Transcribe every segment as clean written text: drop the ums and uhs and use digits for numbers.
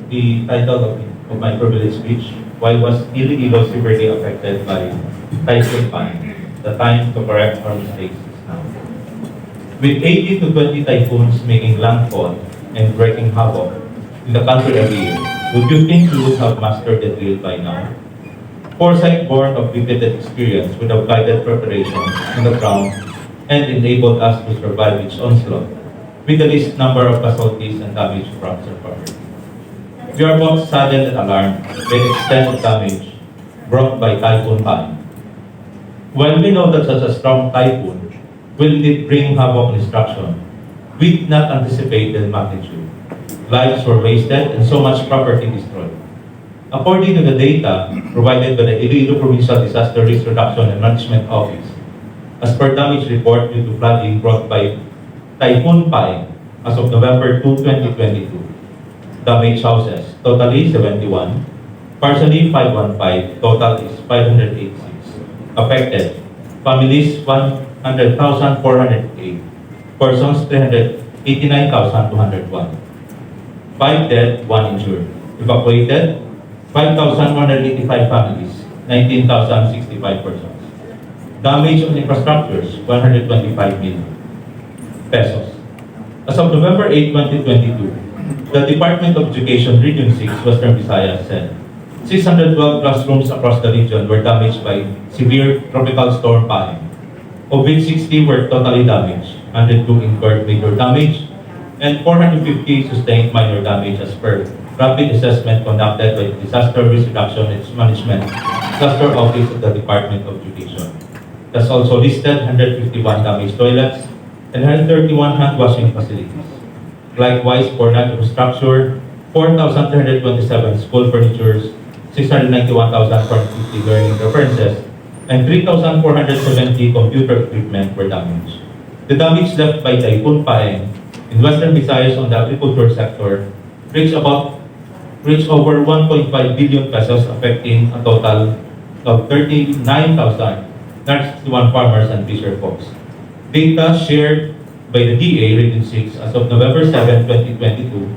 the title of my privilege speech, why was Iloilo severely affected by Typhoon PAENG? The time to correct our mistakes is now. With 18 to 20 typhoons making landfall and wreaking havoc in the country every year, would you think we would have mastered the drill by now? Foresight born of repeated experience would have guided preparation on the ground and enabled us to survive its onslaught with the least number of casualties and damaged crops recovered. We are both saddened and alarmed by the extent of damage brought by Typhoon PAENG. While we know that such a strong typhoon will indeed bring havoc and destruction, we did not anticipate the magnitude. Lives were wasted and so much property destroyed. According to the data provided by the Iloilo Provincial Disaster Risk Reduction and Management Office, as per damage report due to flooding brought by Typhoon PAENG as of November 2, 2022, damaged houses, totally 71, partially 515, total is 586. Affected, families 100,408, persons 389,201. 5 dead, 1 injured. Evacuated, 5,185 families, 19,065 persons. Damage on infrastructures, 125 million pesos. As of November 8, 2022, the Department of Education Region 6, Western Visayas said 612 classrooms across the region were damaged by severe tropical storm PAENG, of which 60 were totally damaged, 102 incurred major damage, and 450 sustained minor damage as per rapid assessment conducted by the Disaster Risk Reduction and Management Cluster Office of the Department of Education. Thus also listed 151 damaged toilets and 131 hand washing facilities. Likewise, for non-infrastructure, 4,327 school furnitures, 691,450 learning references, and 3,470 computer equipment were damaged. The damage left by Typhoon PAENG in Western Visayas on the agriculture sector reached over 1.5 billion pesos, affecting a total of 39,961 farmers and fisher folks. Data shared by the DA Region 6 as of November 7, 2022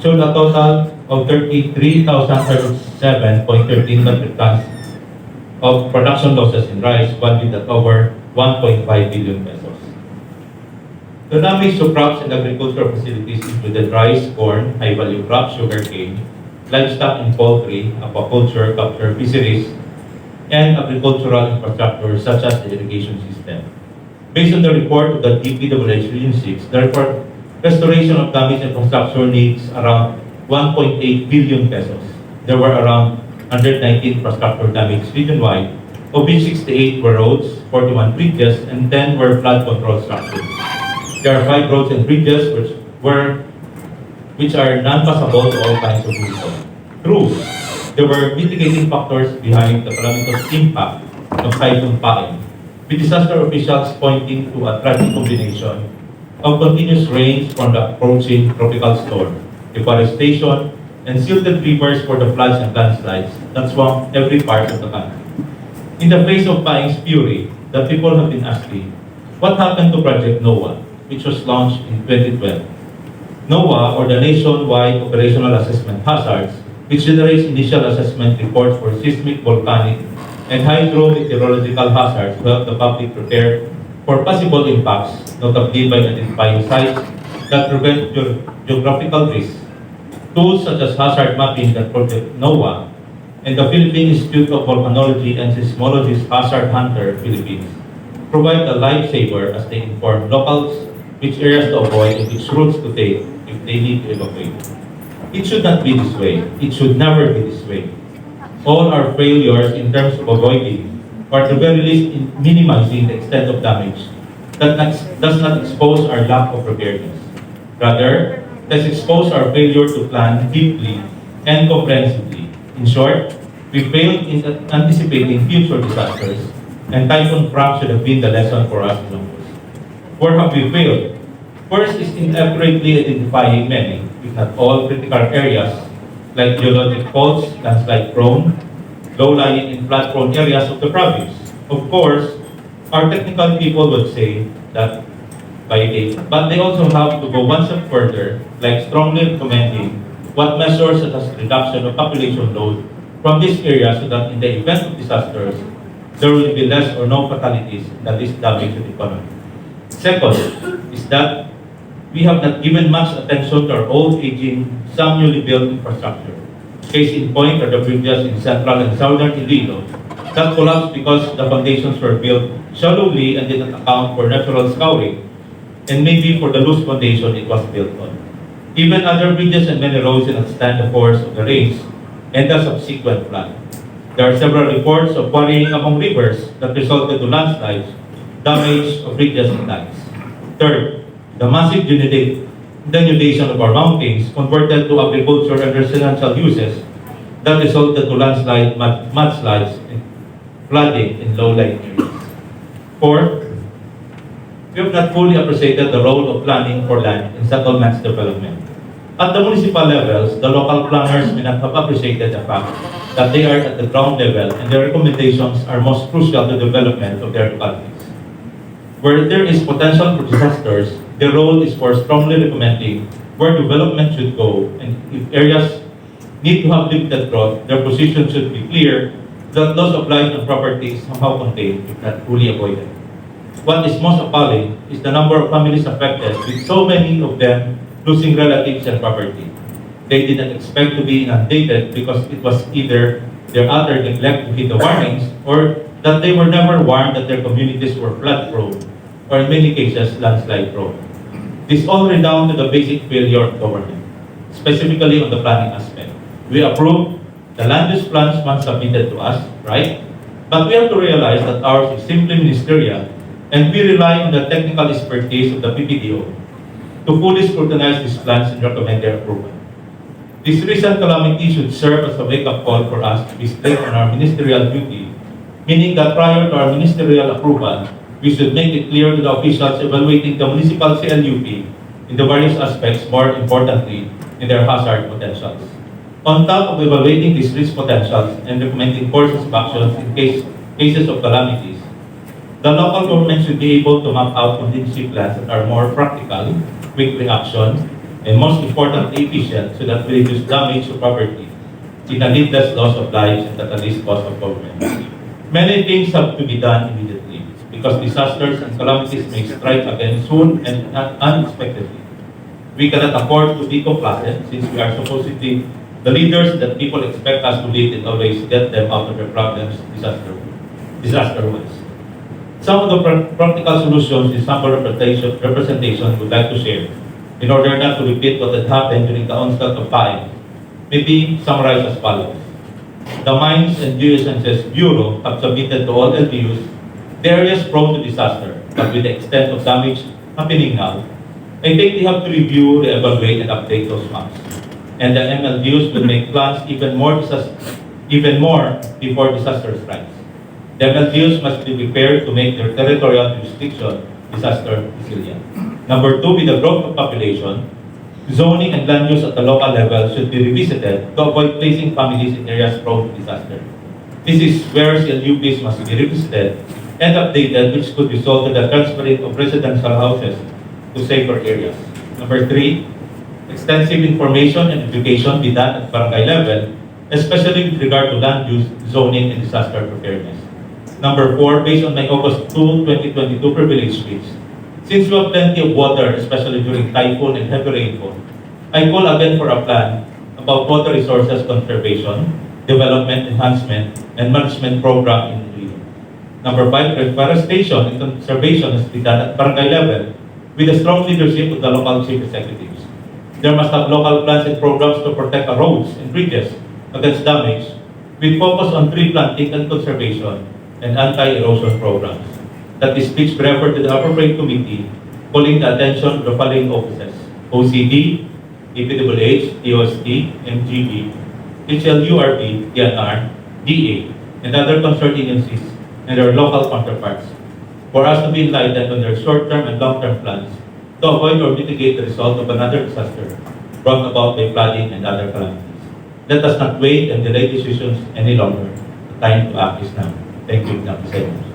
showed a total of 33,037.13 metric tons of production losses in rice, valued at over 1.5 billion pesos. The damage to crops and agricultural facilities included rice, corn, high-value crops, sugarcane, livestock and poultry, aquaculture, capture, fisheries, and agricultural infrastructure such as the irrigation system. Based on the report of the TYPHOON Region 6, the restoration of damaged infrastructure needs around 1.8 billion pesos. There were around 119 infrastructure damage region-wide, of which 68 were roads, 41 bridges, and 10 were flood control structures. There are 5 roads and bridges which are non-passable to all kinds of vehicles. True, there were mitigating factors behind the calamitous impact of Typhoon PAENG, with disaster officials pointing to a tragic combination of continuous rains from the approaching tropical storm, deforestation, and silted rivers for the floods and landslides that swamped every part of the country. In the face of PAENG's fury, the people have been asking, what happened to Project NOAA, which was launched in 2012? NOAA, or the Nationwide Operational Assessment Hazards, which generates initial assessment reports for seismic, volcanic, and hydrometeorological hazards to help the public prepare for possible impacts, notably by identifying sites that prevent geographical risks. Tools such as hazard mapping that Project NOAA and the Philippine Institute of Volcanology and Seismology's Hazard Hunter Philippines provide a lifesaver as they inform locals which areas to avoid and which routes to take if they need to evacuate. It should not be this way. It should never be this way. All our failures in terms of avoiding, or at the very least in minimizing the extent of damage, does not expose our lack of preparedness. Rather, let's expose our failure to plan deeply and comprehensively. In short, we failed in anticipating future disasters, and Typhoon PAENG should have been the lesson for us in numbers. Where have we failed? First is in accurately identifying many, if not all, critical areas like geologic faults, landslide-prone, low-lying and flood-prone areas of the province. Of course, our technical people would say that by date, but they also have to go one step further, like strongly recommending what measures such as reduction of population load from this area so that in the event of disasters, there will be less or no fatalities that is damage to the economy. Second is that we have not given much attention to our old, aging, some newly built infrastructure. Case in point are the bridges in central and southern Iloilo that collapsed because the foundations were built shallowly and did not account for natural scouring, and maybe for the loose foundation it was built on. Even other bridges and many roads did not stand the force of the rains and the subsequent flood. There are several reports of quarrying among rivers that resulted in landslides, damage of bridges and dikes. Third, the massive denudation of our mountains converted to agriculture and residential uses that resulted to landslide, mudslides, and flooding in low-lying areas. Fourth, we have not fully appreciated the role of planning for land and settlements development. At the municipal levels, the local planners may not have appreciated the fact that they are at the ground level and their recommendations are most crucial to the development of their localities. Where there is potential for disasters, their role is for strongly recommending where development should go, and if areas need to have limited growth, their position should be clear that loss of life and property is somehow contained, if not fully avoided. What is most appalling is the number of families affected, with so many of them losing relatives and property. They did not expect to be inundated because it was either their utter neglect to heed the warnings or that they were never warned that their communities were flood prone or in many cases landslide prone. This all redound to the basic failure of government, specifically on the planning aspect. We approve the land use plans once submitted to us, right? But we have to realize that ours is simply ministerial and we rely on the technical expertise of the PPDO to fully scrutinize these plans and recommend their approval. This recent calamity should serve as a wake-up call for us to be strict on our ministerial duty, meaning that prior to our ministerial approval, we should make it clear to the officials evaluating the municipal CLUP in the various aspects, more importantly, in their hazard potentials. On top of evaluating these risk potentials and recommending courses of actions in cases of calamities, the local government should be able to map out contingency plans that are more practical, quick reaction, and most importantly, efficient so that we reduce damage to property in a needless loss of lives and at the least cost of government. Many things have to be done immediately because disasters and calamities may strike again soon and unexpectedly. We cannot afford to be complacent since we are supposedly the leaders that people expect us to lead and always get them out of their problems disaster-wise. Some of the practical solutions in sample representation would like to share in order not to repeat what had happened during the onset of PAENG may be summarized as follows. The Mines and Geosciences Bureau have submitted to all LGUs the areas prone to disaster, but with the extent of damage happening now, I think they have to review, reevaluate, and update those maps. And the MLGUs will make plans even more before disaster strikes. The MLGUs must be prepared to make their territorial jurisdiction disaster resilient. Number two, with the growth of population, zoning and land use at the local level should be revisited to avoid placing families in areas prone to disaster. This is where CLUPs must be revisited and updated, which could result in the transferring of residential houses to safer areas. Number three, extensive information and education be done at barangay level, especially with regard to land use, zoning, and disaster preparedness. Number four, based on my August 2, 2022 privilege speech, since we have plenty of water, especially during typhoon and heavy rainfall, I call again for a plan about water resources conservation, development, enhancement, and management program in the region. Number five, reforestation and conservation has been done at barangay level with the strong leadership of the local chief executives. There must have local plans and programs to protect our roads and bridges against damage with focus on tree planting and conservation and anti-erosion programs. That is speech referred to the appropriate committee, calling the attention of the following offices: OCD, DPWH, TOST, MGB, HLURB, DNR, DA, and other concerned agencies and their local counterparts, for us to be enlightened on their short-term and long-term plans to avoid or mitigate the result of another disaster brought about by flooding and other calamities. Let us not wait and delay decisions any longer. The time to act is now. Thank you, Mr. President.